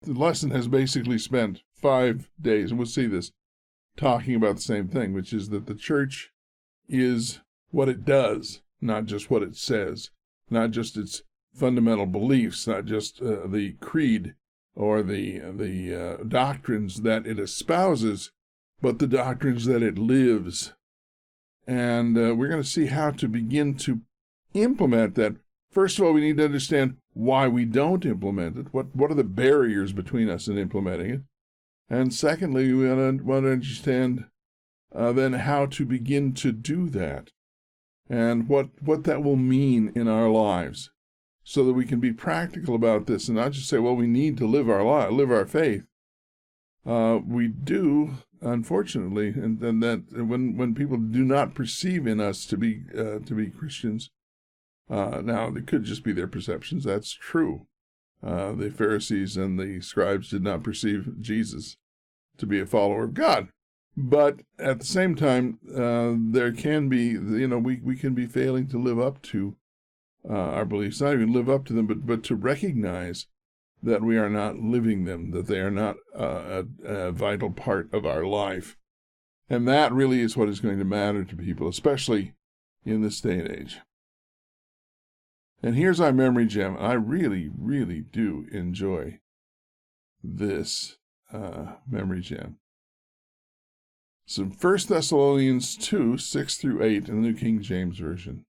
lesson has basically spent 5 days, and we'll see this, talking about the same thing, which is that the church is what it does, not just what it says, not just its fundamental beliefs, not just the creed or the doctrines that it espouses, but the doctrines that it lives. And we're going to see how to begin to implement that. First of all, we need to understand why we don't implement it. What are the barriers between us and implementing it? And secondly, we want to understand then how to begin to do that, and what that will mean in our lives, so that we can be practical about this and not just say, well, we need to live our faith. We do, unfortunately, and that when people do not perceive in us to be Christians, now it could just be their perceptions. That's true. The Pharisees and the scribes did not perceive Jesus to be a follower of God. But at the same time, there can be, we can be failing to live up to our beliefs, not even live up to them, but to recognize that we are not living them, that they are not a vital part of our life. And that really is what is going to matter to people, especially in this day and age. And here's our memory gem. I really, really do enjoy this memory gem. So 1 Thessalonians 2, 6 through 8 in the New King James Version.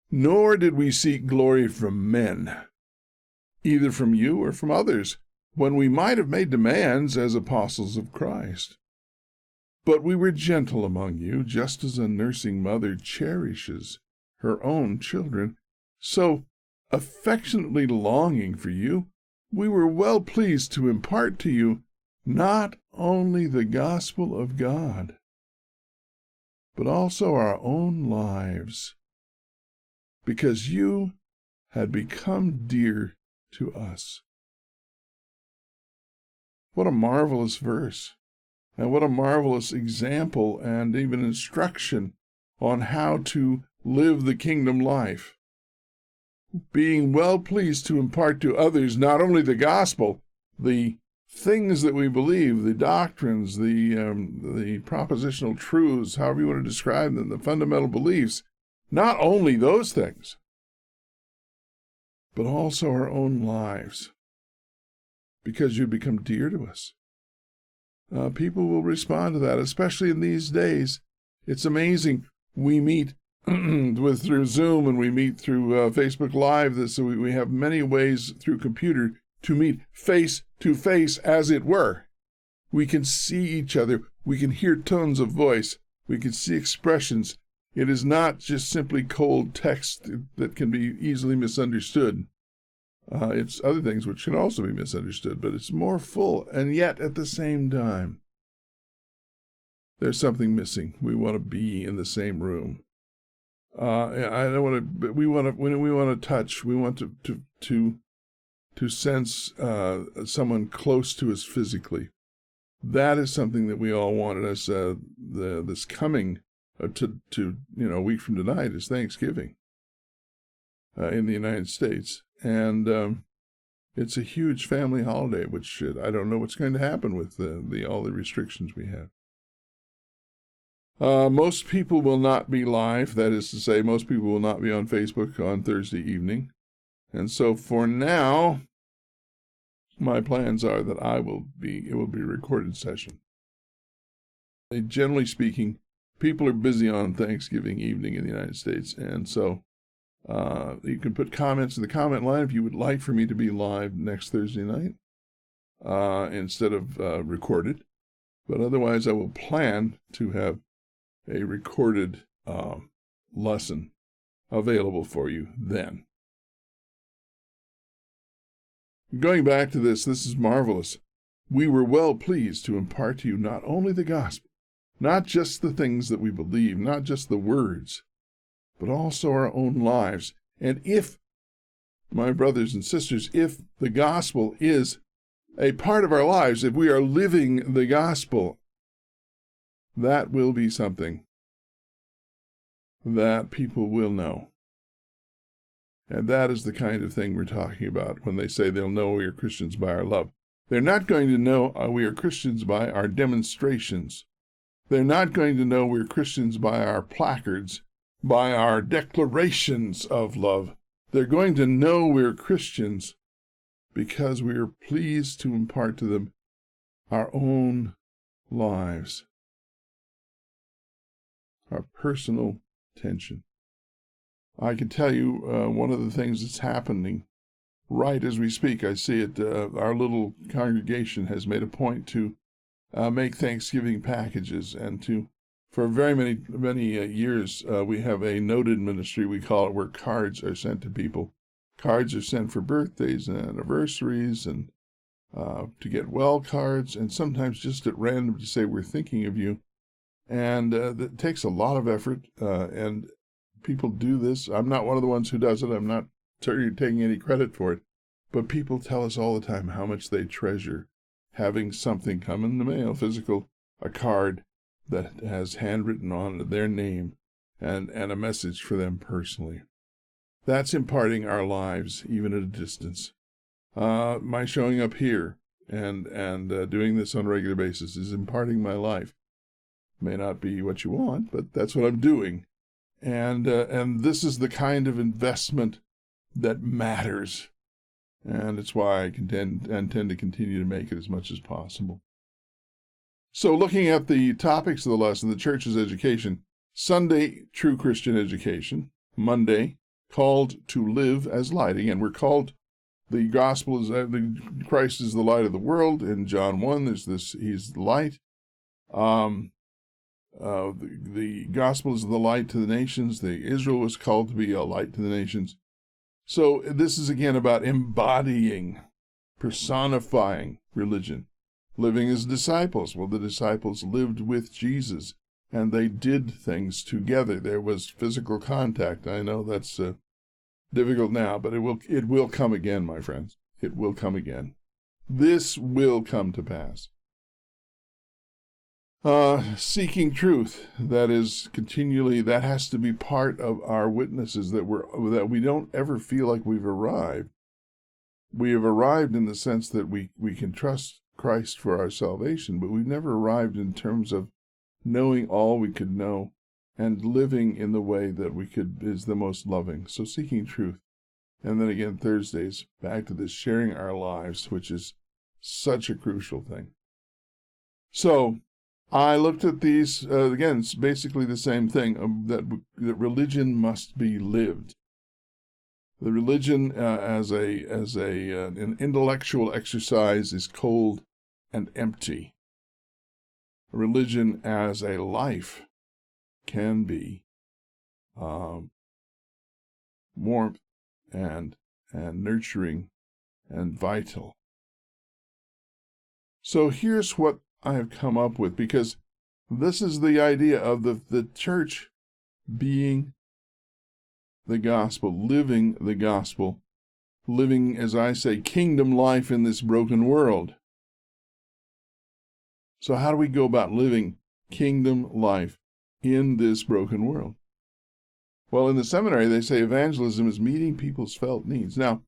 Nor did we seek glory from men, either from you or from others, when we might have made demands as apostles of Christ. But we were gentle among you, just as a nursing mother cherishes her own children. So, affectionately longing for you, we were well pleased to impart to you not only the gospel of God, but also our own lives, because you had become dear to us. What a marvelous verse, and what a marvelous example and even instruction on how to live the kingdom life. Being well pleased to impart to others not only the gospel, the things that we believe, the doctrines, the propositional truths, however you want to describe them, the fundamental beliefs, not only those things, but also our own lives, because you become dear to us. People will respond to that, especially in these days. It's amazing. We meet through Zoom, and we meet through Facebook Live. So we have many ways through computer to meet face to face, as it were. We can see each other. We can hear tones of voice. We can see expressions. It is not just simply cold text that can be easily misunderstood. It's other things which can also be misunderstood, but it's more full. And yet, at the same time, there's something missing. We want to be in the same room. I don't want to. We want to. When we want to touch, we want to sense someone close to us physically. That is something that we all wanted. As this coming to a week from tonight is Thanksgiving in the United States, and it's a huge family holiday. Which I don't know what's going to happen with all the restrictions we have. Most people will not be live. That is to say, most people will not be on Facebook on Thursday evening. And so for now, my plans are that it will be a recorded session. Generally speaking, people are busy on Thanksgiving evening in the United States. And so you can put comments in the comment line if you would like for me to be live next Thursday night instead of recorded. But otherwise, I will plan to have a recorded lesson available for you then. Going back to this is marvelous. We were well pleased to impart to you not only the gospel, not just the things that we believe, not just the words, but also our own lives. And if, my brothers and sisters, if the gospel is a part of our lives, if we are living the gospel, that will be something that people will know. And that is the kind of thing we're talking about when they say they'll know we are Christians by our love. They're not going to know we are Christians by our demonstrations. They're not going to know we're Christians by our placards, by our declarations of love. They're going to know we're Christians because we are pleased to impart to them our own lives, our personal tension. I can tell you one of the things that's happening right as we speak. I see it. Our little congregation has made a point to make Thanksgiving packages, and for very many years we have a noted ministry, we call it, where cards are sent to people. Cards are sent for birthdays and anniversaries, and to get well cards, and sometimes just at random to say we're thinking of you. And that takes a lot of effort, and people do this. I'm not one of the ones who does it. I'm not taking any credit for it. But people tell us all the time how much they treasure having something come in the mail, physical, a card that has handwritten on their name and a message for them personally. That's imparting our lives, even at a distance. My showing up here and doing this on a regular basis is imparting my life. May not be what you want, but that's what I'm doing. And this is the kind of investment that matters. And it's why I intend to continue to make it as much as possible. So looking at the topics of the lesson, the church's education: Sunday, true Christian education; Monday, called to live as light. Again, we're called, the gospel is, Christ is the light of the world. In John 1, there's this, he's the light. The gospel is the light to the nations. Israel was called to be a light to the nations. So this is again about embodying, personifying religion, living as disciples. Well, the disciples lived with Jesus, and they did things together. There was physical contact. I know that's difficult now, but it will come again, my friends. It will come again. This will come to pass. Seeking truth, that is continually, that has to be part of our witnesses, that we don't ever feel like we've arrived. We have arrived in the sense that we can trust Christ for our salvation, but we've never arrived in terms of knowing all we could know and living in the way that we could is the most loving. So seeking truth. And then again, Thursdays, back to this sharing our lives, which is such a crucial thing. So I looked at these, again, it's basically the same thing, that religion must be lived. The religion as an intellectual exercise is cold and empty. Religion as a life can be warmth and nurturing and vital. So here's what I have come up with, because this is the idea of the church being the gospel, living the gospel, living, as I say, kingdom life in this broken world. So how do we go about living kingdom life in this broken world? Well, in the seminary, they say evangelism is meeting people's felt needs. Now,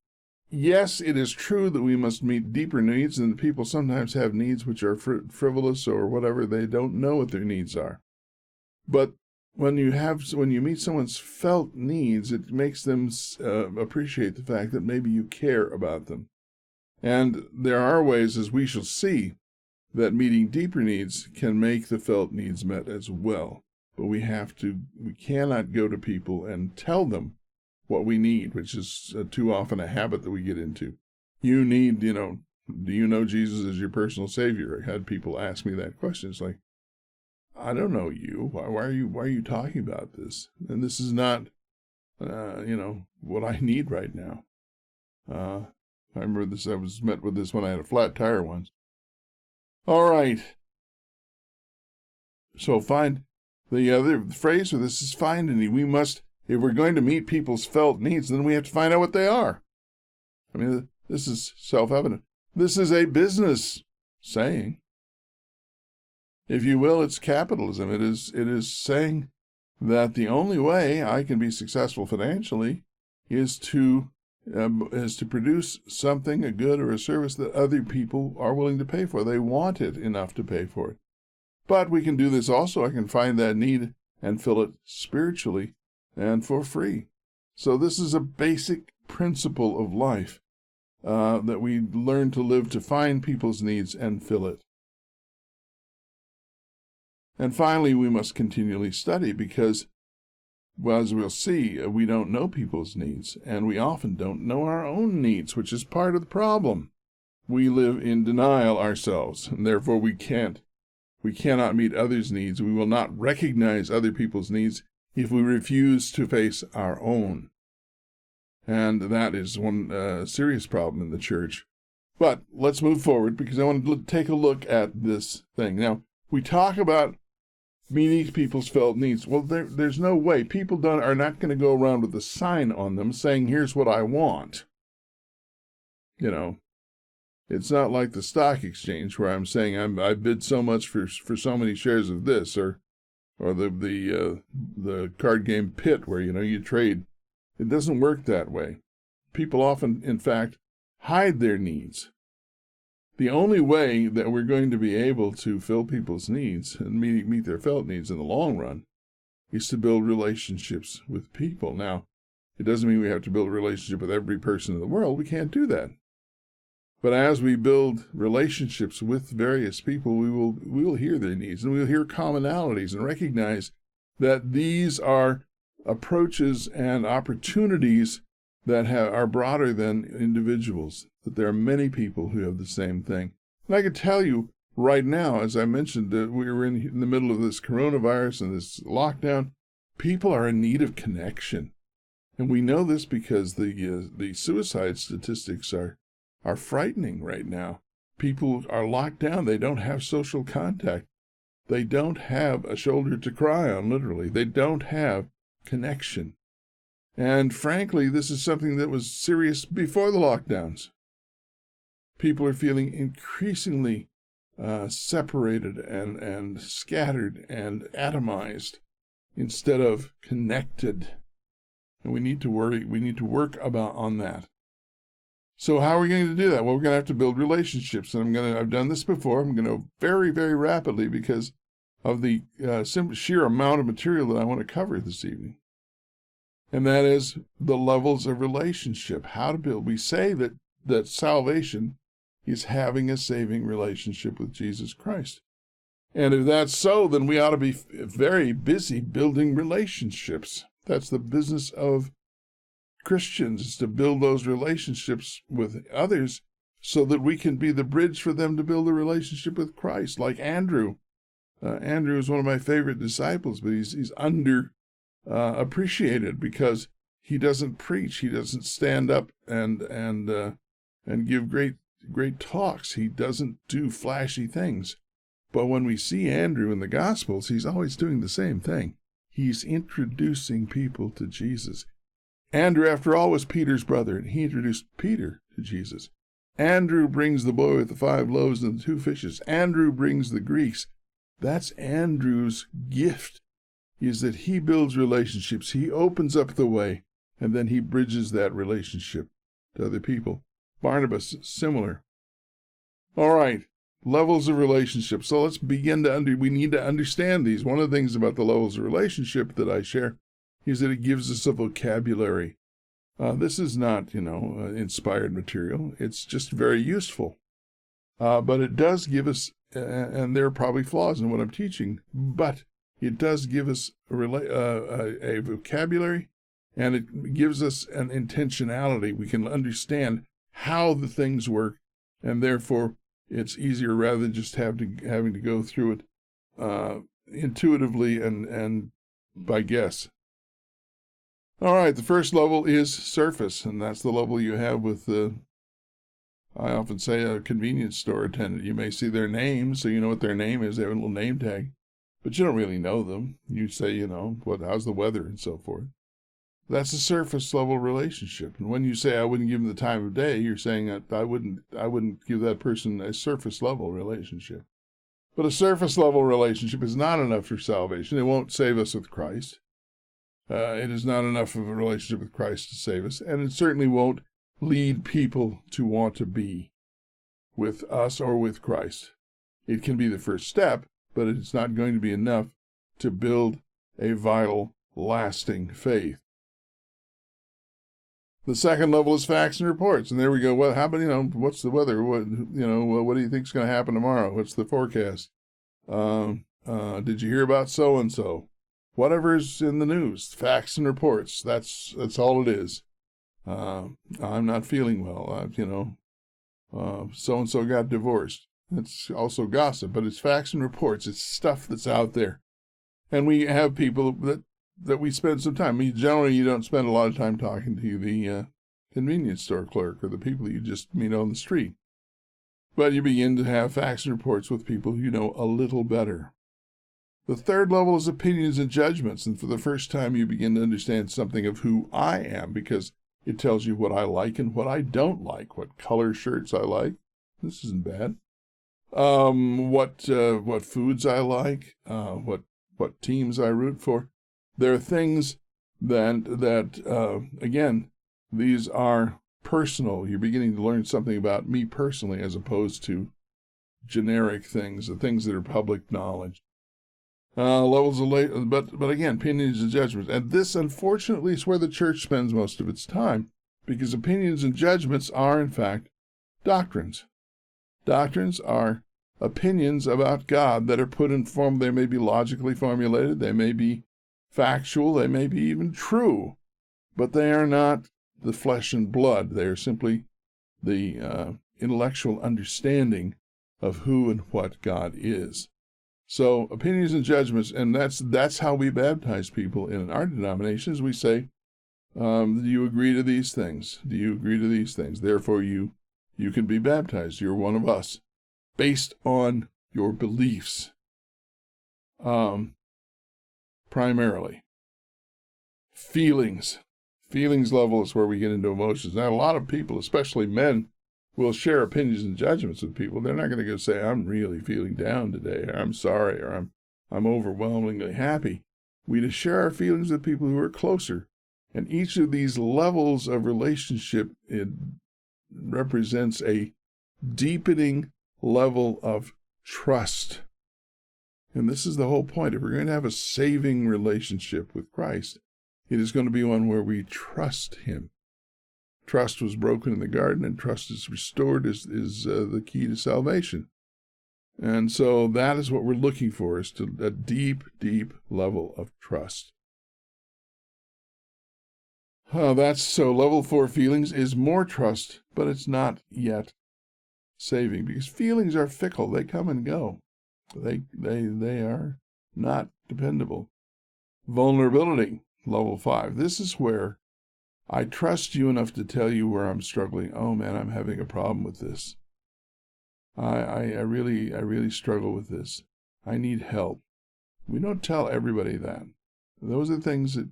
yes, it is true that we must meet deeper needs, and people sometimes have needs which are frivolous or whatever. They don't know what their needs are. But when you meet someone's felt needs, it makes them appreciate the fact that maybe you care about them. And there are ways, as we shall see, that meeting deeper needs can make the felt needs met as well. But we cannot go to people and tell them what we need, which is too often a habit that we get into. You need, do you know Jesus as your personal Savior? I had people ask me that question. It's like, I don't know you. Why are you talking about this? And this is not, what I need right now. I remember this. I was met with this when I had a flat tire once. All right. So find the other phrase for this is find a need. We must, if we're going to meet people's felt needs, then we have to find out what they are. I mean, this is self-evident. This is a business saying. If you will, it's capitalism. It is saying that the only way I can be successful financially is to produce something, a good or a service that other people are willing to pay for. They want it enough to pay for it. But we can do this also. I can find that need and fill it spiritually and for free. So this is a basic principle of life that we learn to live, to find people's needs and fill it. And finally, we must continually study because, well, as we'll see, we don't know people's needs, and we often don't know our own needs, which is part of the problem. We live in denial ourselves, and therefore we cannot meet others' needs. We will not recognize other people's needs if we refuse to face our own. And that is one serious problem in the church. But let's move forward because I want to take a look at this thing. Now, we talk about meeting people's felt needs. Well, there's no way. People are not going to go around with a sign on them saying, here's what I want. You know, it's not like the stock exchange where I'm saying I bid so much for so many shares of this, or the card game pit where, you trade. It doesn't work that way. People often, in fact, hide their needs. The only way that we're going to be able to fill people's needs and meet their felt needs in the long run is to build relationships with people. Now, it doesn't mean we have to build a relationship with every person in the world. We can't do that. But as we build relationships with various people, we will hear their needs, and we will hear commonalities and recognize that these are approaches and opportunities that are broader than individuals, that there are many people who have the same thing. And I can tell you right now, as I mentioned, that we were in the middle of this coronavirus and this lockdown, people are in need of connection. And we know this because the suicide statistics are frightening right now. People are locked down. They don't have social contact. They don't have a shoulder to cry on, literally. They don't have connection. And frankly, this is something that was serious before the lockdowns. People are feeling increasingly separated and scattered and atomized instead of connected. And we need to work on that. So how are we going to do that? Well, we're going to have to build relationships. And I've done this before. I'm going to very, very rapidly because of the sheer amount of material that I want to cover this evening. And that is the levels of relationship, how to build. We say that salvation is having a saving relationship with Jesus Christ. And if that's so, then we ought to be very busy building relationships. That's the business of Christians, is to build those relationships with others so that we can be the bridge for them to build a relationship with Christ. Like Andrew. Andrew is one of my favorite disciples, but he's appreciated because he doesn't preach. He doesn't stand up and give great talks. He doesn't do flashy things. But when we see Andrew in the Gospels, he's always doing the same thing. He's introducing people to Jesus. Andrew, after all, was Peter's brother, and he introduced Peter to Jesus. Andrew brings the boy with the 5 loaves and the 2 fishes. Andrew brings the Greeks. That's Andrew's gift, is that he builds relationships. He opens up the way, and then he bridges that relationship to other people. Barnabas, similar. All right, levels of relationship. So let's begin we need to understand these. One of the things about the levels of relationship that I share is that it gives us a vocabulary. This is not, inspired material. It's just very useful. But it does give us, and there are probably flaws in what I'm teaching, but it does give us a vocabulary, and it gives us an intentionality. We can understand how the things work, and therefore it's easier rather than just having to go through it intuitively and by guess. All right, the first level is surface, and that's the level you have with I often say a convenience store attendant. You may see their name, so you know what their name is. They have a little name tag, but you don't really know them. You say, how's the weather and so forth. That's a surface level relationship. And when you say I wouldn't give them the time of day, you're saying that I wouldn't give that person a surface level relationship. But a surface level relationship is not enough for salvation. It won't save us with Christ. It is not enough of a relationship with Christ to save us, and it certainly won't lead people to want to be with us or with Christ. It can be the first step, but it's not going to be enough to build a vital, lasting faith. The second level is facts and reports, and there we go. Well, how about, what's the weather? What do you think is going to happen tomorrow? What's the forecast? Did you hear about so and so? Whatever's in the news, facts and reports. That's all it is. I'm not feeling well. So and so got divorced. It's also gossip, but it's facts and reports. It's stuff that's out there, and we have people that we spend some time. I mean, generally, you don't spend a lot of time talking to the convenience store clerk or the people you just meet on the street. But you begin to have facts and reports with people you know a little better. The third level is opinions and judgments, and for the first time you begin to understand something of who I am, because it tells you what I like and what I don't like, what color shirts I like. This isn't bad. What foods I like, what teams I root for. There are things that again, these are personal. You're beginning to learn something about me personally as opposed to generic things, the things that are public knowledge. Levels of but again, opinions and judgments. And this, unfortunately, is where the church spends most of its time, because opinions and judgments are, in fact, doctrines. Doctrines are opinions about God that are put in form. They may be logically formulated, they may be factual, they may be even true, but they are not the flesh and blood. They are simply the intellectual understanding of who and what God is. So opinions and judgments, and that's how we baptize people in our denominations. We say, do you agree to these things? Do you agree to these things? Therefore, you can be baptized. You're one of us, based on your beliefs, primarily. Feelings level is where we get into emotions. Now, a lot of people, especially men, will share opinions and judgments with people. They're not going to go say, I'm really feeling down today, or I'm sorry, or I'm overwhelmingly happy. We just share our feelings with people who are closer. And each of these levels of relationship, it represents a deepening level of trust. And this is the whole point. If we're going to have a saving relationship with Christ, it is going to be one where we trust him. Trust was broken in the garden, and trust is restored is the key to salvation. And so that is what we're looking for, is to a deep, deep level of trust. So level 4 feelings is more trust, but it's not yet saving, because feelings are fickle. They come and go. They are not dependable. Vulnerability, level 5. This is where I trust you enough to tell you where I'm struggling. Oh man, I'm having a problem with this. I really struggle with this. I need help. We don't tell everybody that. Those are things that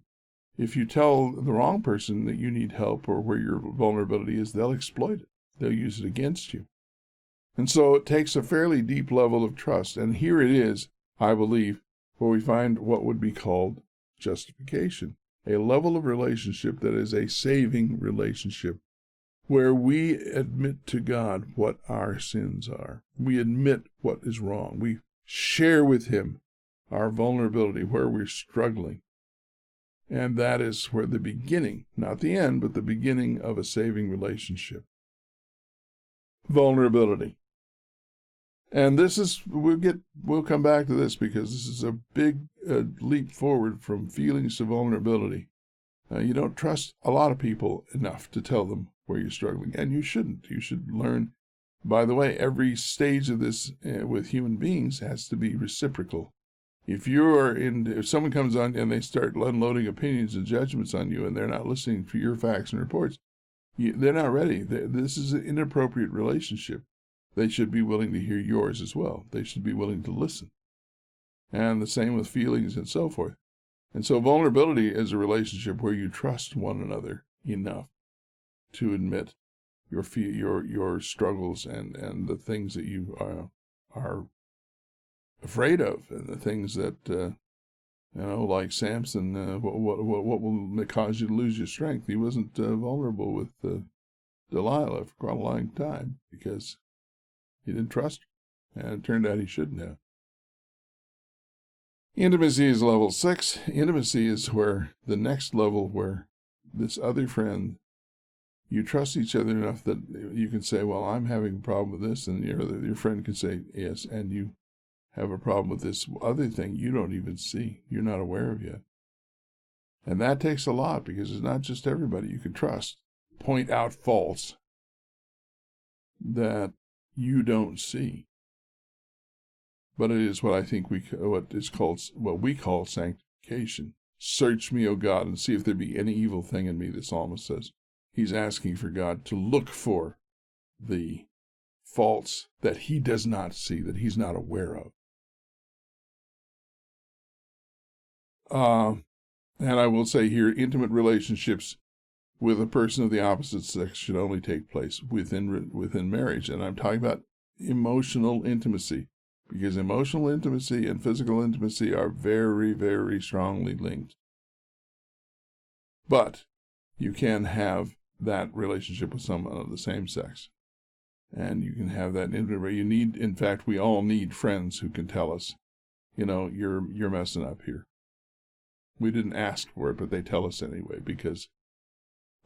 if you tell the wrong person that you need help or where your vulnerability is, they'll exploit it. They'll use it against you. And so it takes a fairly deep level of trust. And here it is, I believe, where we find what would be called justification. A level of relationship that is a saving relationship, where we admit to God what our sins are. We admit what is wrong. We share with him our vulnerability, where we're struggling. And that is where the beginning, not the end, but the beginning of a saving relationship. Vulnerability. And this is, we'll come back to this, because this is a big leap forward from feelings to vulnerability. You don't trust a lot of people enough to tell them where you're struggling, and you shouldn't. You should learn. By the way, every stage of this with human beings has to be reciprocal. If someone comes on and they start unloading opinions and judgments on you, and they're not listening to your facts and reports, they're not ready. This is an inappropriate relationship. They should be willing to hear yours as well. They should be willing to listen. And the same with feelings and so forth. And so vulnerability is a relationship where you trust one another enough to admit your struggles and the things that you are afraid of, and the things that Like Samson, what will cause you to lose your strength? He wasn't vulnerable with Delilah for quite a long time because he didn't trust her, and it turned out he shouldn't have. Intimacy is level 6. Intimacy is where the next level, where this other friend, you trust each other enough that you can say, well, I'm having a problem with this, and your friend can say, yes, and you have a problem with this other thing you don't even see, you're not aware of yet. And that takes a lot, because it's not just everybody you can trust. Point out faults that you don't see. But it is what we call sanctification. Search me, O God, and see if there be any evil thing in me, the psalmist says. He's asking for God to look for the faults that he does not see, that he's not aware of. And I will say here, intimate relationships with a person of the opposite sex should only take place within marriage. And I'm talking about emotional intimacy, because emotional intimacy and physical intimacy are very, very strongly linked. But you can have that relationship with someone of the same sex. And you can have that intimate. In fact, we all need friends who can tell us, you're messing up here. We didn't ask for it, but they tell us anyway, because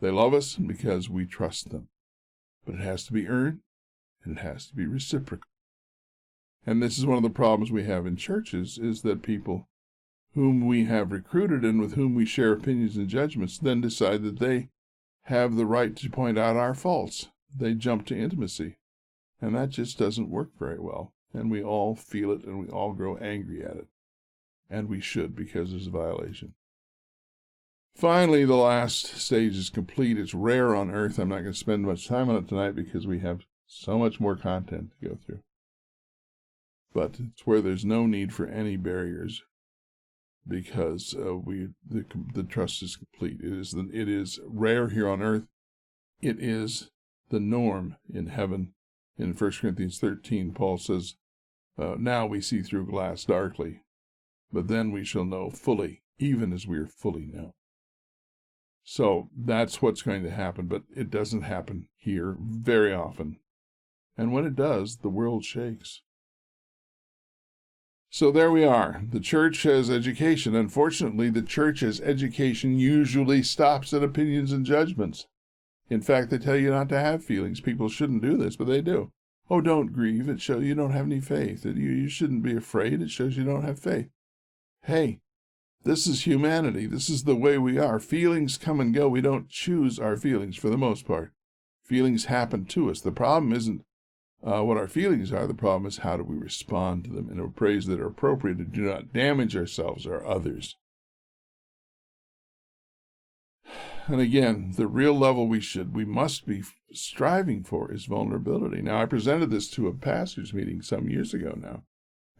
they love us and because we trust them. But it has to be earned, and it has to be reciprocal. And this is one of the problems we have in churches, is that people whom we have recruited and with whom we share opinions and judgments then decide that they have the right to point out our faults. They jump to intimacy. And that just doesn't work very well. And we all feel it, and we all grow angry at it. And we should, because there's a violation. Finally, the last stage is complete. It's rare on earth. I'm not going to spend much time on it tonight because we have so much more content to go through. But it's where there's no need for any barriers, because the trust is complete. It is rare here on earth. It is the norm in heaven. In 1 Corinthians 13, Paul says, now we see through glass darkly, but then we shall know fully, even as we are fully known. So that's what's going to happen, but it doesn't happen here very often. And when it does, the world shakes. So there we are. The church has education. Unfortunately, the church as education usually stops at opinions and judgments. In fact, they tell you not to have feelings. People shouldn't do this, but they do. Oh, don't grieve. It shows you don't have any faith. You shouldn't be afraid. It shows you don't have faith. Hey, this is humanity. This is the way we are. Feelings come and go. We don't choose our feelings for the most part. Feelings happen to us. The problem isn't what our feelings are. The problem is how do we respond to them in ways that are appropriate and do not damage ourselves or others. And again, the real level we must be striving for is vulnerability. Now, I presented this to a pastor's meeting some years ago now,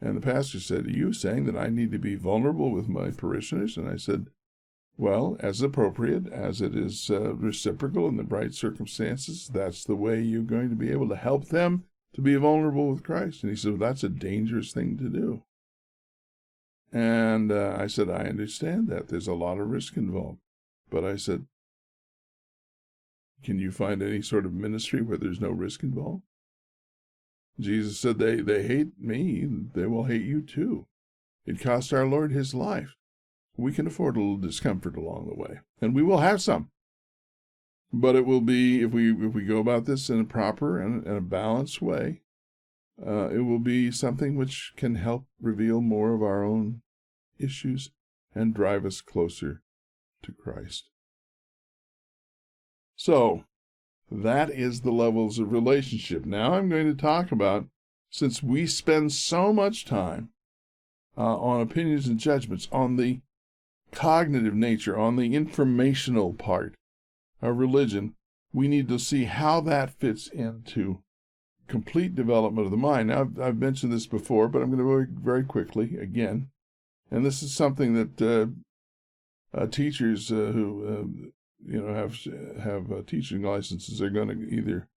and the pastor said, are you saying that I need to be vulnerable with my parishioners? And I said, well, as appropriate, as it is reciprocal in the right circumstances, that's the way you're going to be able to help them to be vulnerable with Christ. And he said, well, that's a dangerous thing to do. And I said, I understand that. There's a lot of risk involved. But I said, can you find any sort of ministry where there's no risk involved? Jesus said, they hate me, they will hate you too. It cost our Lord his life. We can afford a little discomfort along the way, and we will have some. But it will be, if we go about this in a proper and a balanced way, it will be something which can help reveal more of our own issues and drive us closer to Christ. So, that is the levels of relationship. Now I'm going to talk about, since we spend so much time on opinions and judgments, on the cognitive nature, on the informational part of religion, we need to see how that fits into complete development of the mind. Now, I've mentioned this before, but I'm going to go very quickly again. And this is something that teachers who have teaching licenses are going to either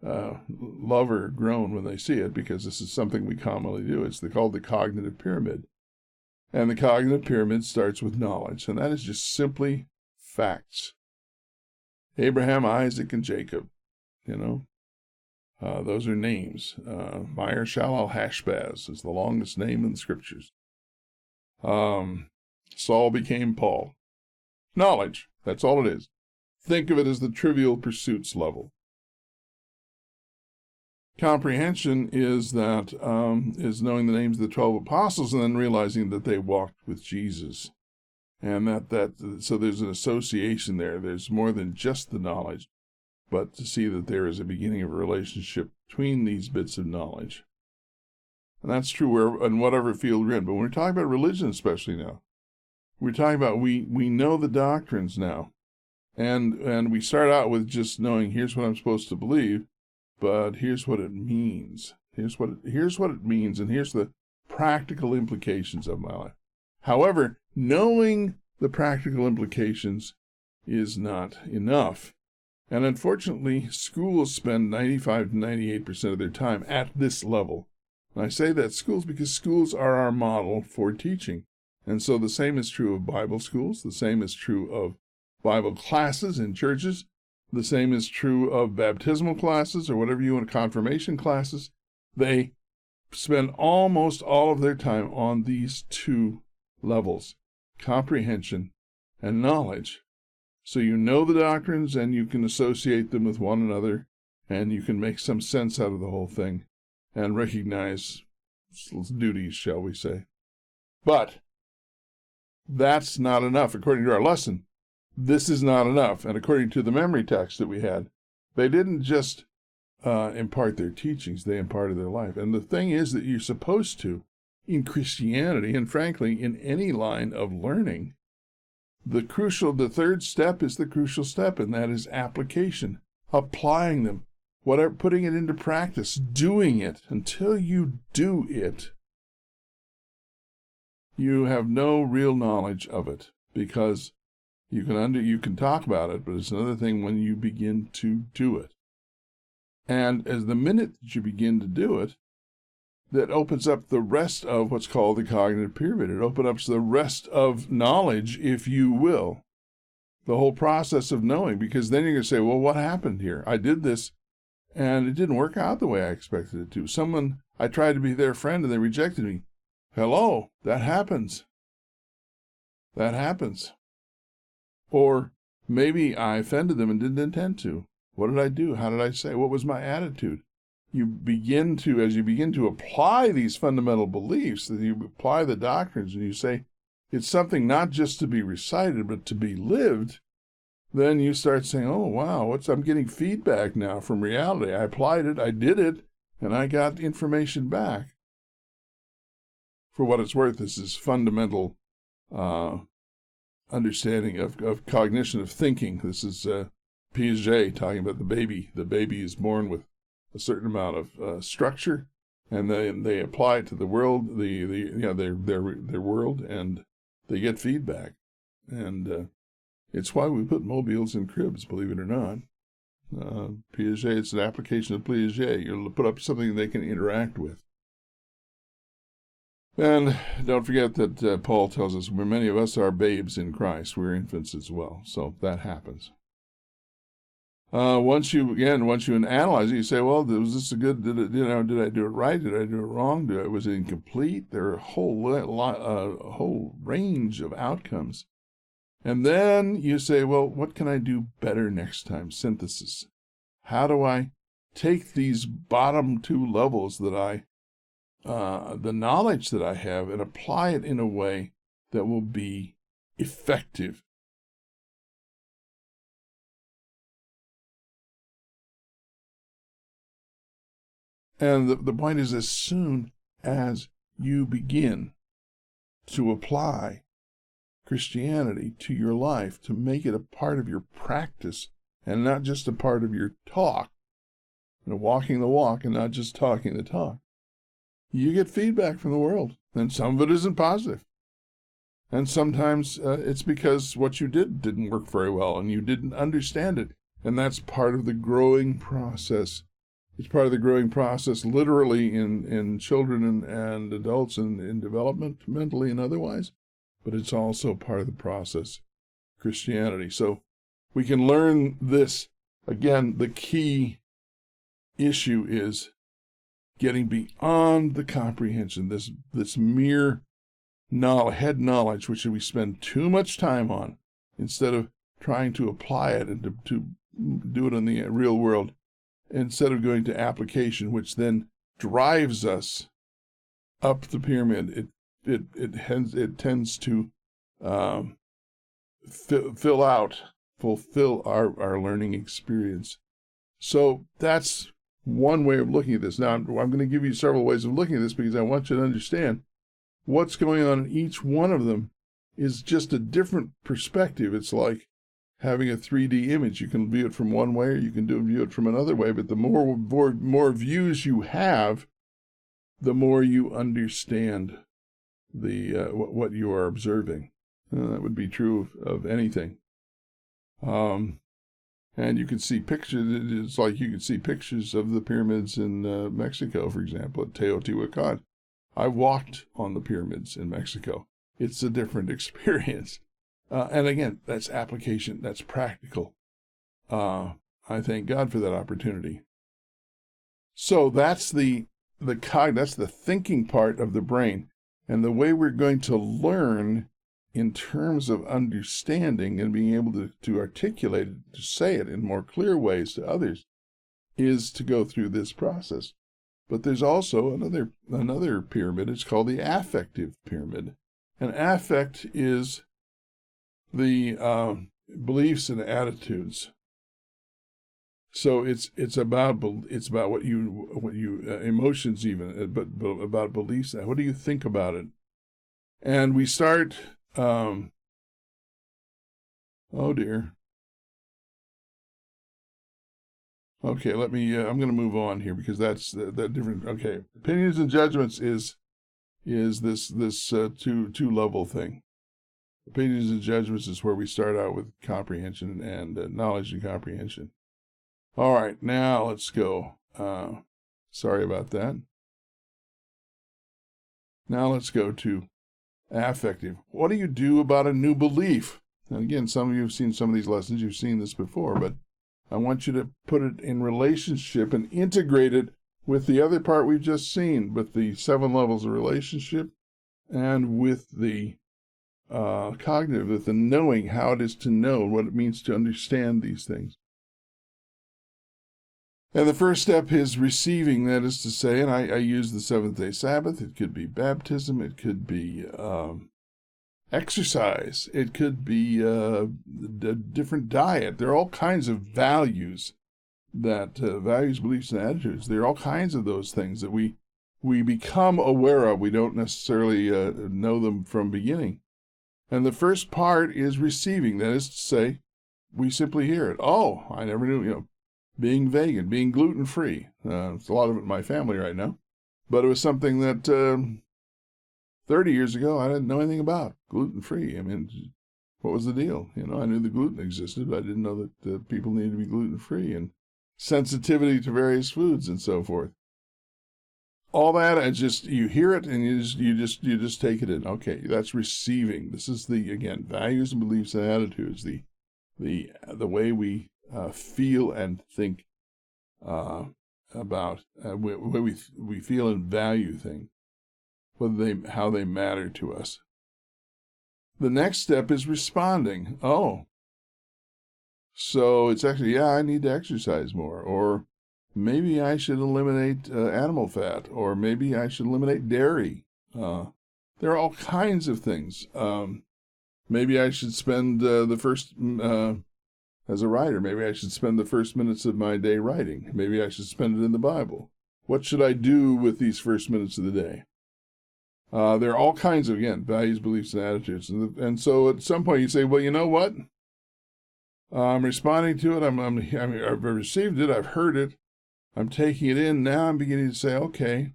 love or groan when they see it, because this is something we commonly do. It's called the cognitive pyramid. And the cognitive pyramid starts with knowledge, and that is just simply facts. Abraham, Isaac, and Jacob, those are names. Maher Shalal Hashbaz is the longest name in the scriptures. Saul became Paul. Knowledge, that's all it is. Think of it as the trivial pursuits level. Comprehension is is knowing the names of the 12 apostles and then realizing that they walked with Jesus. And so there's an association there. There's more than just the knowledge, but to see that there is a beginning of a relationship between these bits of knowledge. And that's true in whatever field we're in. But when we're talking about religion, especially now, we're talking about we know the doctrines now. And we start out with just knowing, here's what I'm supposed to believe, but here's what it means. Here's what it means, and here's the practical implications of my life. However, knowing the practical implications is not enough. And unfortunately, schools spend 95 to 98% of their time at this level. And I say that schools because schools are our model for teaching. And so the same is true of Bible schools. The same is true of Bible classes in churches. The same is true of baptismal classes or whatever you want, confirmation classes. They spend almost all of their time on these two levels, comprehension and knowledge. So you know the doctrines and you can associate them with one another and you can make some sense out of the whole thing and recognize duties, shall we say. But that's not enough. According to our lesson, this is not enough. And according to the memory text that we had, they didn't just impart their teachings, they imparted their life. And the thing is that you're supposed to, in Christianity, and frankly, in any line of learning, the third step is the crucial step, and that is application, applying them, putting it into practice, doing it. Until you do it, you have no real knowledge of it, because you can talk about it, but it's another thing when you begin to do it. And as the minute that you begin to do it, that opens up the rest of what's called the cognitive pyramid. It opens up the rest of knowledge, if you will, the whole process of knowing, because then you're going to say, well, what happened here? I did this, and it didn't work out the way I expected it to. I tried to be their friend, and they rejected me. Hello, that happens. That happens. Or maybe I offended them and didn't intend to. What did I do? How did I say? What was my attitude? As you begin to apply these fundamental beliefs, that you apply the doctrines, and you say it's something not just to be recited, but to be lived, then you start saying, oh, wow, I'm getting feedback now from reality. I applied it, I did it, and I got information back. For what it's worth, this is fundamental understanding of cognition, of thinking. This is Piaget talking about the baby. The baby is born with a certain amount of structure, and they apply it to the world, their world, and they get feedback. And it's why we put mobiles in cribs, believe it or not. Piaget, it's an application of Piaget. You'll put up something they can interact with. And don't forget that Paul tells us many of us are babes in Christ. We're infants as well. So that happens. Once you analyze it, you say, well, was this did I do it right? Did I do it wrong? Was it incomplete? There are a whole range of outcomes. And then you say, well, what can I do better next time? Synthesis. How do I take these bottom two levels that the knowledge that I have, and apply it in a way that will be effective? And the point is, as soon as you begin to apply Christianity to your life, to make it a part of your practice and not just a part of your talk, walking the walk and not just talking the talk, you get feedback from the world. And some of it isn't positive. And sometimes it's because what you didn't work very well and you didn't understand it. And that's part of the growing process It's part of the growing process, literally in children and adults and in development, mentally and otherwise. But it's also part of the process, Christianity. So we can learn this. Again, the key issue is getting beyond the comprehension, this mere head knowledge, which we spend too much time on, instead of trying to apply it and to do it in the real world, instead of going to application, which then drives us up the pyramid. It tends to fulfill our learning experience. So that's one way of looking at this. Now, I'm going to give you several ways of looking at this because I want you to understand what's going on in each one of them is just a different perspective. It's like having a 3D image. You can view it from one way or you can view it from another way, but the more views you have, the more you understand what you are observing. That would be true of anything. And you can see pictures. It's like you can see pictures of the pyramids in Mexico, for example, at Teotihuacan. I walked on the pyramids in Mexico. It's a different experience. And again, that's application. That's practical. I thank God for that opportunity. So that's that's the thinking part of the brain. And the way we're going to learn in terms of understanding and being able to articulate it, to say it in more clear ways to others, is to go through this process. But there's also another pyramid. It's called the affective pyramid. And affect is the beliefs and attitudes. So it's about what you emotions even, but about beliefs. What do you think about it? And we start. Oh dear. Okay, let me. I'm going to move on here because that's that different. Okay, opinions and judgments is this two level thing. Opinions and judgments is where we start out with comprehension and knowledge and comprehension. All right, now let's go. Sorry about that. Now let's go to affective. What do you do about a new belief? And again, some of you have seen some of these lessons. You've seen this before, but I want you to put it in relationship and integrate it with the other part we've just seen, with the 7 levels of relationship and with the cognitive, with the knowing, how it is to know, what it means to understand these things. And the first step is receiving, that is to say, and I use the Seventh-day Sabbath. It could be baptism. It could be exercise. It could be a different diet. There are all kinds of values values, beliefs, and attitudes. There are all kinds of those things that we become aware of. We don't necessarily know them from beginning. And the first part is receiving. That is to say, we simply hear it. Oh, I never knew, being vegan, being gluten-free. It's a lot of it in my family right now. But it was something that 30 years ago I didn't know anything about. Gluten-free. I mean, what was the deal? I knew the gluten existed, but I didn't know that people needed to be gluten-free, and sensitivity to various foods and so forth. All that, you hear it and you just take it in. Okay, that's receiving. This is again, values and beliefs and attitudes, the way we feel and think about way we feel and value things, how they matter to us. The next step is responding. Oh, so it's actually, I need to exercise more, or maybe I should eliminate animal fat, or maybe I should eliminate dairy. There are all kinds of things. Maybe I should spend the first, as a writer, maybe I should spend the first minutes of my day writing. Maybe I should spend it in the Bible. What should I do with these first minutes of the day? There are all kinds of, again, values, beliefs, and attitudes. And so at some point you say, well, you know what? I'm responding to it. I've received it. I've heard it. I'm taking it in. Now I'm beginning to say, okay,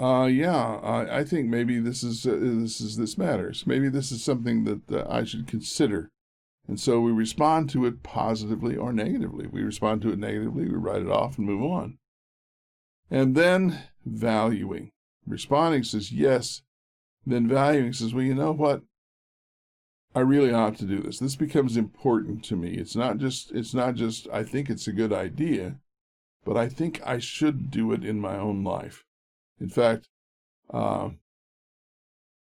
I think maybe this matters. Maybe this is something that I should consider. And so we respond to it positively or negatively. We respond to it negatively, we write it off and move on. And then valuing. Responding says yes. Then valuing says, well, you know what? I really ought to do this. This becomes important to me. It's not just, I think it's a good idea, but I think I should do it in my own life. In fact,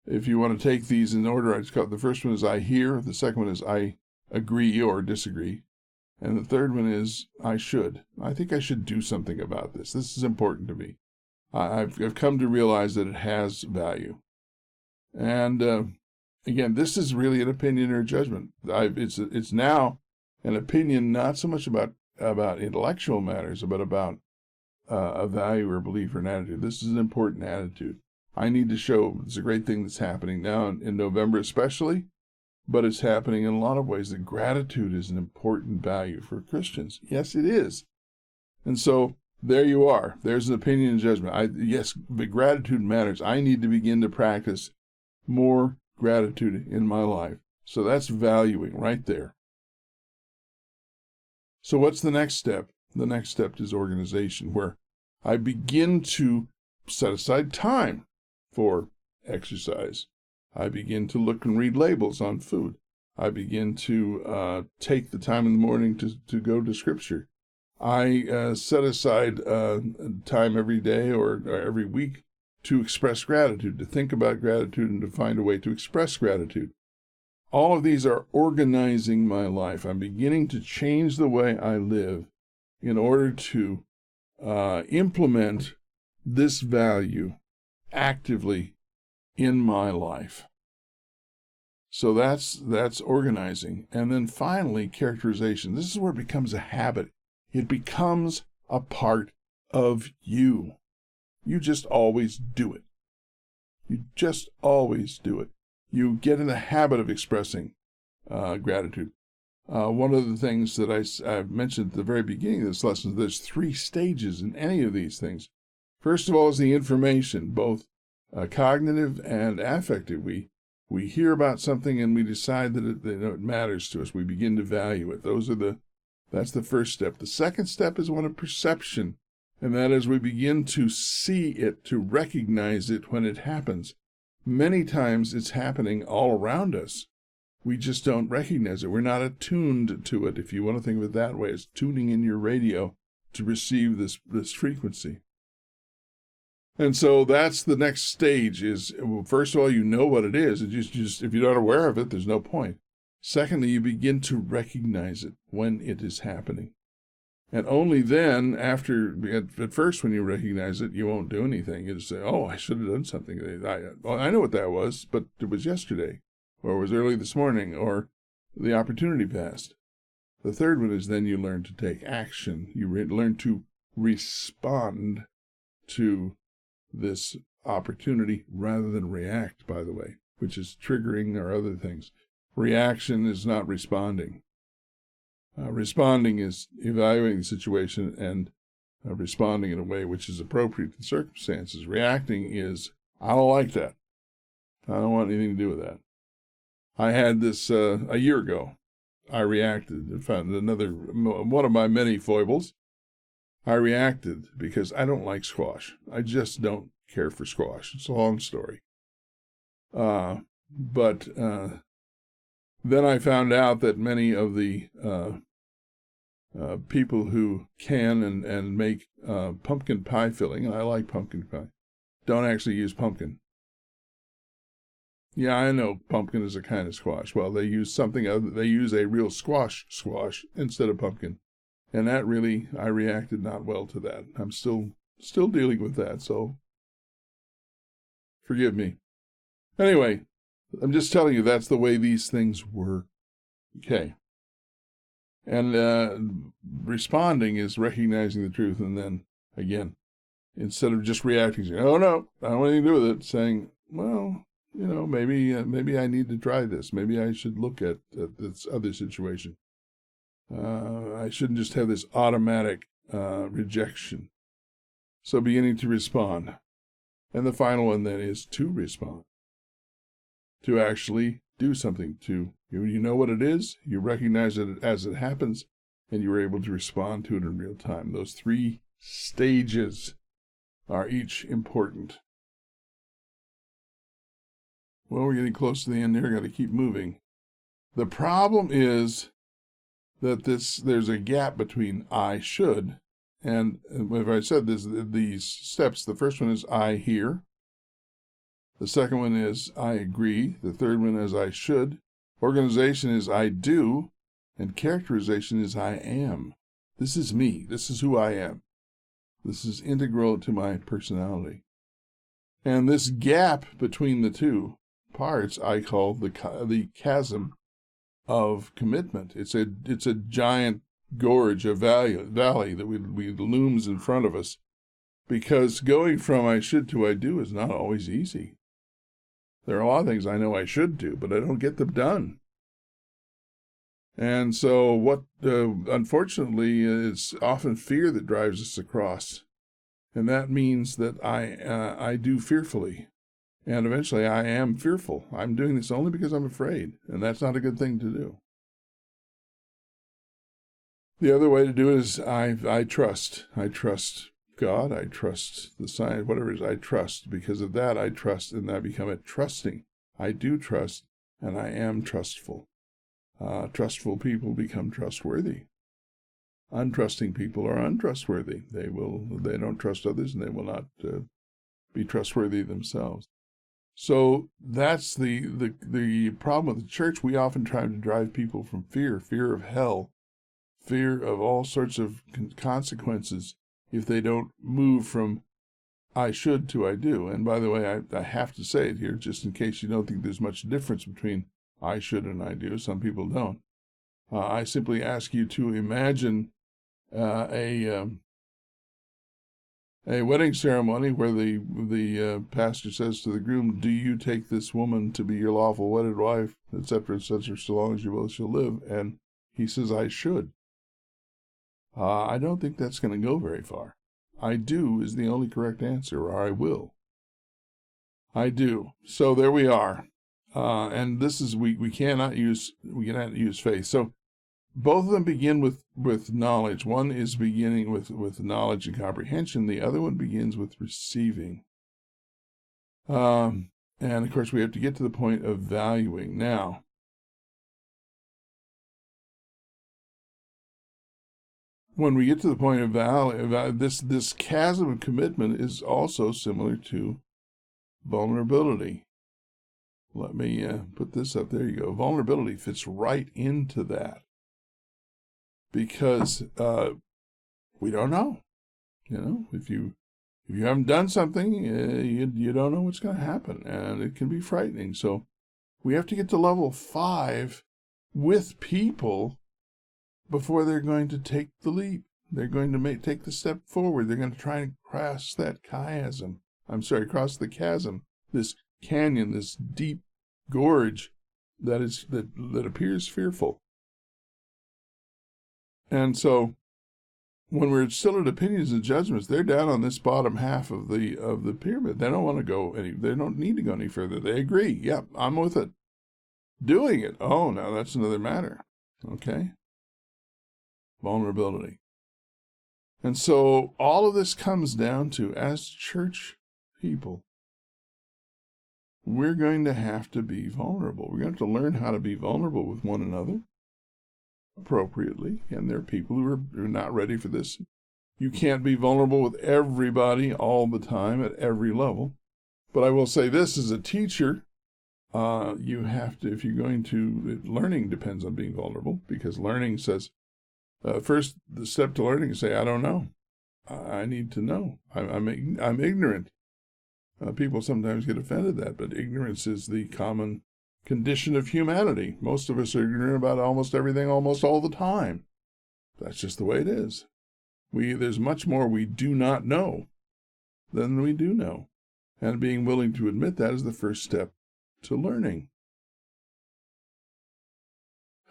if you want to take these in order, I just call it, the first one is I hear, the second one is I agree or disagree, and the third one is I should. I think I should do something about this. This is important to me. I've come to realize that it has value. And again, this is really an opinion or a judgment. It's now an opinion, not so much about intellectual matters, but about a value or belief or an attitude. This is an important attitude. I need to show it's a great thing that's happening now in November especially, but it's happening in a lot of ways, that gratitude is an important value for Christians. Yes, it is. And so there you are. There's an opinion and judgment. Yes, the gratitude matters. I need to begin to practice more gratitude in my life. So that's valuing right there. So what's the next step? The next step is organization, where I begin to set aside time for exercise. I begin to look and read labels on food. I begin to take the time in the morning to go to Scripture. I set aside time every day or every week to express gratitude, to think about gratitude, and to find a way to express gratitude. All of these are organizing my life. I'm beginning to change the way I live in order to implement this value actively in my life. So that's organizing. And then finally, characterization. This is where it becomes a habit. It becomes a part of you. You just always do it. You just always do it. You get in the habit of expressing gratitude. One of the things that I've mentioned at the very beginning of this lesson, there's 3 stages in any of these things. First of all is the information, both cognitive and affective. We hear about something and we decide that it matters to us. We begin to value it. That's the first step. The second step is one of perception, and that is we begin to see it, to recognize it when it happens. Many times it's happening all around us. We just don't recognize it. We're not attuned to it. If you want to think of it that way, it's tuning in your radio to receive this frequency. And so that's the next stage is, well, first of all, you know what it is. It's just if you're not aware of it, there's no point. Secondly, you begin to recognize it when it is happening. And only then, at first when you recognize it, you won't do anything. You just say, oh, I should have done something. I know what that was, but it was yesterday, or it was early this morning, or the opportunity passed. The third one is then you learn to take action. You learn to respond to this opportunity rather than react, by the way, which is triggering or other things. Reaction is not responding. Responding is evaluating the situation and responding in a way which is appropriate to the circumstances. Reacting is, I don't like that. I don't want anything to do with that. I had this a year ago. I reacted and found one of my many foibles. I reacted because I don't like squash. I just don't care for squash. It's a long story. But then I found out that many of the people who can and make pumpkin pie filling, and I like pumpkin pie, don't actually use pumpkin. Yeah, I know pumpkin is a kind of squash. Well, they use something other. They use a real squash instead of pumpkin. And that really, I reacted not well to that. I'm still dealing with that, so forgive me. Anyway, I'm just telling you that's the way these things work. Okay. And responding is recognizing the truth, and then, again, instead of just reacting, saying, oh, no, I don't want anything to do with it, saying, well, maybe I need to try this. Maybe I should look at this other situation. I shouldn't just have this automatic rejection. So beginning to respond. And the final one then is to respond. To actually do something. You know what it is, you recognize it as it happens, and you're able to respond to it in real time. Those 3 stages are each important. Well, we're getting close to the end here. Got to keep moving. The problem is that there's a gap between I should and if I said this, these steps. The first one is I hear. The second one is I agree. The third one is I should. Organization is I do. And characterization is I am. This is me. This is who I am. This is integral to my personality. And this gap between the two parts I call the chasm of commitment. It's a giant gorge, a valley that we looms in front of us, because going from I should to I do is not always easy. There are a lot of things I know I should do, but I don't get them done. And so what, unfortunately, is often fear that drives us across. And that means that I do fearfully. And eventually I am fearful. I'm doing this only because I'm afraid. And that's not a good thing to do. The other way to do it is I trust. I trust God. I trust the science, whatever it is I trust. Because of that, I trust, and I become a trusting. I do trust, and I am trustful. Trustful people become trustworthy. Untrusting people are untrustworthy. They don't trust others, and they will not be trustworthy themselves. So that's the problem with the church. We often try to drive people from fear of hell, fear of all sorts of consequences if they don't move from I should to I do. And by the way, I have to say it here, just in case you don't think there's much difference between I should and I do. Some people don't. I simply ask you to imagine a wedding ceremony where the pastor says to the groom, "Do you take this woman to be your lawful wedded wife, etc., so long as you both shall live?" And he says, "I should." I don't think that's going to go very far. I do is the only correct answer, or I will. I do. So there we are. And this is we cannot use faith. So both of them begin with knowledge. One is beginning with knowledge and comprehension. The other one begins with receiving. And of course, we have to get to the point of valuing. Now, when we get to the point of value, this chasm of commitment is also similar to vulnerability. Let me put this up. There you go. Vulnerability fits right into that, because we don't know. If you haven't done something, you don't know what's going to happen, and it can be frightening. So we have to get to level 5 with people before they're going to take the leap. They're going to take the step forward. They're going to try and cross the chasm, this canyon, this deep gorge that appears fearful. And so when we're still at opinions and judgments, they're down on this bottom half of the pyramid. They don't want to go they don't need to go any further. They agree. Yep, I'm with it. Doing it. Oh, now that's another matter. Okay. Vulnerability. And so all of this comes down to, as church people, we're going to have to be vulnerable. We're going to have to learn how to be vulnerable with one another appropriately. And there are people who are not ready for this. You can't be vulnerable with everybody all the time at every level. But I will say this, as a teacher, you have to, if you're going to, learning depends on being vulnerable, because learning says, first, the step to learning is say, I don't know. I need to know. I'm ignorant. People sometimes get offended at that, but ignorance is the common condition of humanity. Most of us are ignorant about almost everything almost all the time. That's just the way it is. There's much more we do not know than we do know. And being willing to admit that is the first step to learning.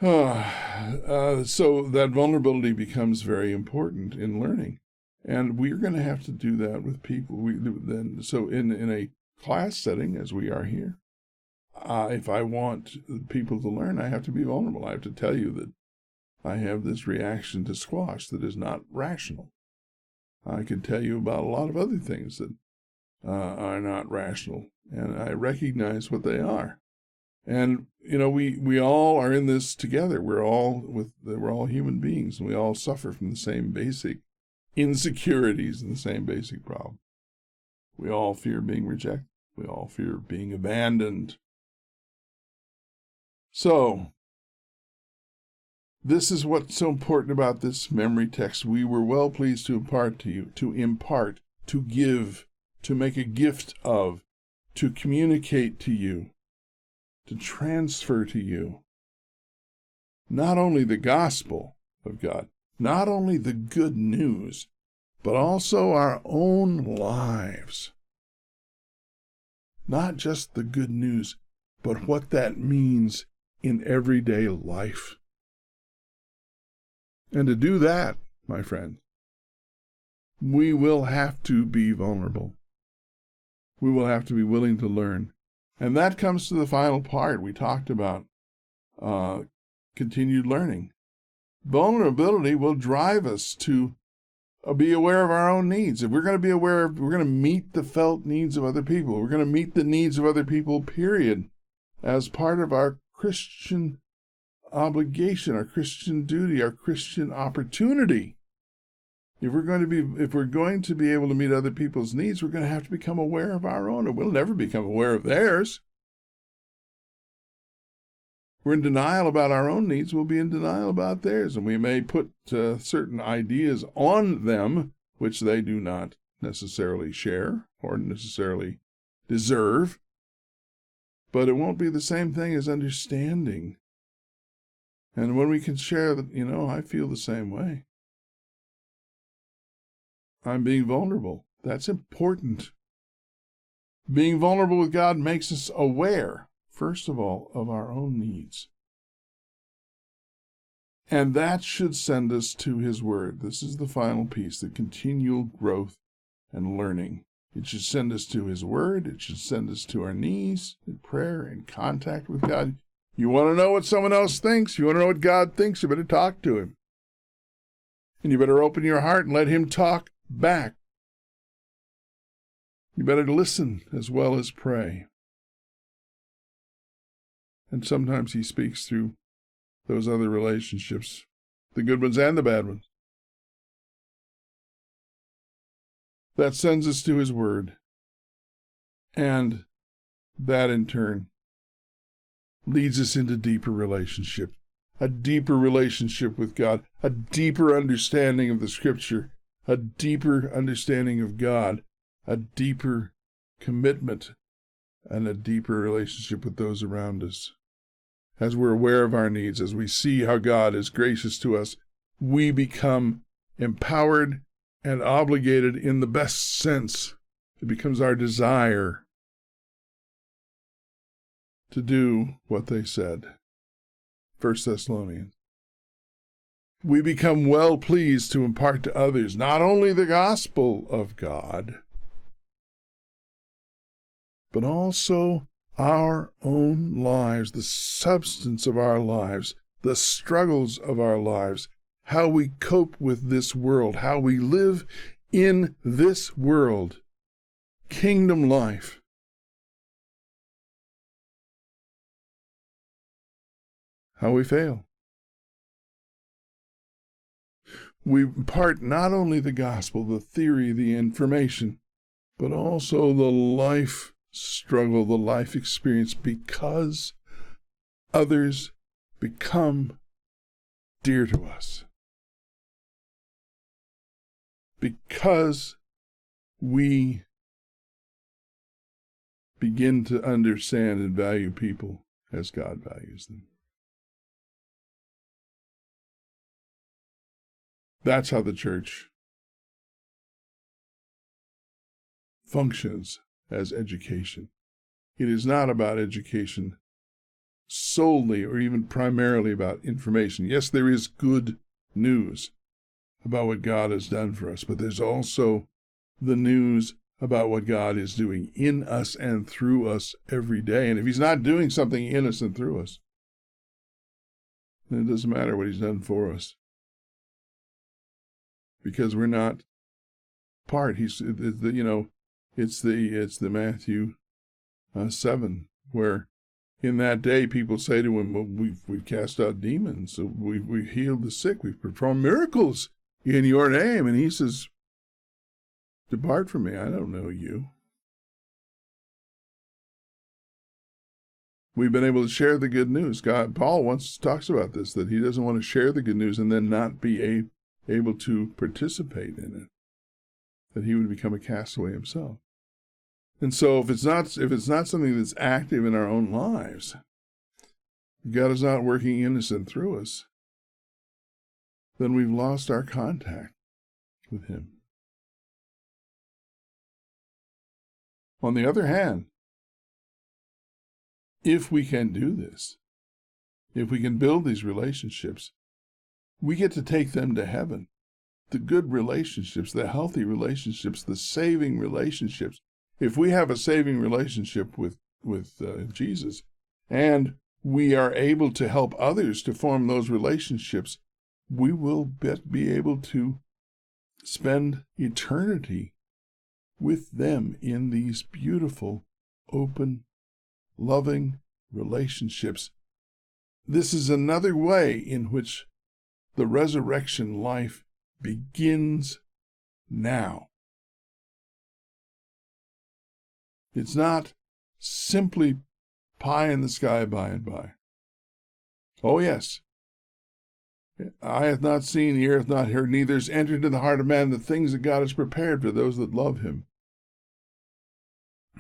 So that vulnerability becomes very important in learning. And we're going to have to do that with people. So in a class setting, as we are here, if I want people to learn, I have to be vulnerable. I have to tell you that I have this reaction to squash that is not rational. I could tell you about a lot of other things that are not rational, and I recognize what they are. And we all are in this together. We're all human beings, and we all suffer from the same basic insecurities and the same basic problem. We all fear being rejected. We all fear being abandoned. So, this is what's so important about this memory text. We were well pleased to impart to you, to give, to make a gift of, to communicate to you, to transfer to you, not only the gospel of God, not only the good news, but also our own lives. Not just the good news, but what that means in everyday life. And to do that, my friend, we will have to be vulnerable. We will have to be willing to learn. And that comes to the final part we talked about, continued learning. Vulnerability will drive us to be aware of our own needs. If we're going to be aware of, we're going to meet the felt needs of other people. We're going to meet the needs of other people, period, as part of our Christian obligation, our Christian duty, our Christian opportunity. If we're going to be able to meet other people's needs, we're going to have to become aware of our own, or we'll never become aware of theirs. We're in denial about our own needs, we'll be in denial about theirs, and we may put certain ideas on them which they do not necessarily share or necessarily deserve. But it won't be the same thing as understanding. And when we can share that, I feel the same way. I'm being vulnerable. That's important. Being vulnerable with God makes us aware, first of all, of our own needs. And that should send us to His Word. This is the final piece, the continual growth and learning. It should send us to His Word. It should send us to our knees in prayer, in contact with God. You want to know what someone else thinks? You want to know what God thinks? You better talk to Him. And you better open your heart and let Him talk back. You better listen as well as pray. And sometimes He speaks through those other relationships, the good ones and the bad ones. That sends us to His Word. And that in turn leads us into deeper relationship, a deeper relationship with God, a deeper understanding of the Scripture, a deeper understanding of God, a deeper commitment, and a deeper relationship with those around us. As we're aware of our needs, as we see how God is gracious to us, we become empowered and obligated in the best sense. It becomes our desire to do what they said. 1 Thessalonians. We become well pleased to impart to others not only the gospel of God, but also our own lives, the substance of our lives, the struggles of our lives, how we cope with this world, how we live in this world, kingdom life. How we fail. We impart not only the gospel, the theory, the information, but also the life struggle, the life experience, because others become dear to us. Because we begin to understand and value people as God values them. That's how the church functions as education. It is not about education solely or even primarily about information. Yes, there is good news about what God has done for us, but there's also the news about what God is doing in us and through us every day. And if He's not doing something in us and through us, then it doesn't matter what He's done for us, because we're not part. It's the Matthew 7, where in that day people say to him, well, we've cast out demons, so we've healed the sick, we've performed miracles in your name. And he says, depart from me, I don't know you. We've been able to share the good news. Paul once talks about this, that he doesn't want to share the good news and then not be able to participate in it, that he would become a castaway himself. And so if it's not something that's active in our own lives, God is not working innocent through us, then we've lost our contact with him. On the other hand, if we can do this, if we can build these relationships, we get to take them to heaven. The good relationships, the healthy relationships, the saving relationships. If we have a saving relationship with Jesus, and we are able to help others to form those relationships, we will be able to spend eternity with them in these beautiful, open, loving relationships. This is another way in which the resurrection life begins now. It's not simply pie in the sky by and by. Oh yes, eye hath not seen, ear hath not heard, neither has entered into the heart of man the things that God has prepared for those that love him.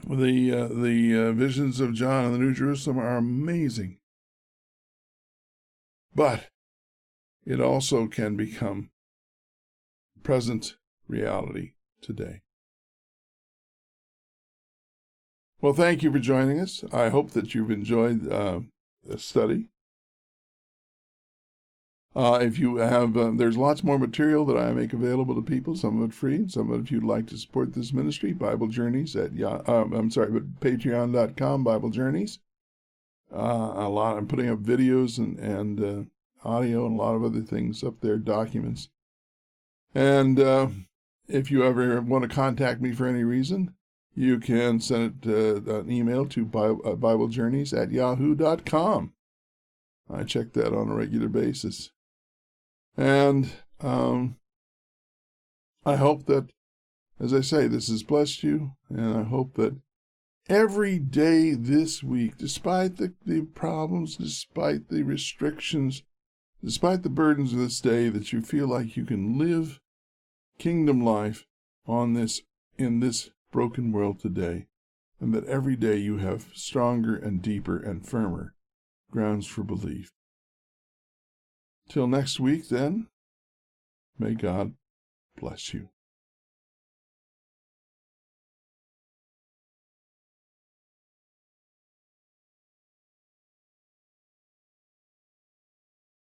The visions of John and the New Jerusalem are amazing. But it also can become present reality today. Well, thank you for joining us. I hope that you've enjoyed the study. If you have, there's lots more material that I make available to people, some of it free, some of it if you'd like to support this ministry, Bible Journeys Patreon.com, Bible Journeys. I'm putting up videos and audio and a lot of other things up there, documents. And if you ever want to contact me for any reason, you can send an email to BibleJourneys@yahoo.com. I check that on a regular basis. And I hope that, as I say, this has blessed you, and I hope that every day this week, despite the problems, despite the restrictions, despite the burdens of this day, that you feel like you can live kingdom life in this broken world today, and that every day you have stronger and deeper and firmer grounds for belief. Till next week, then, may God bless you.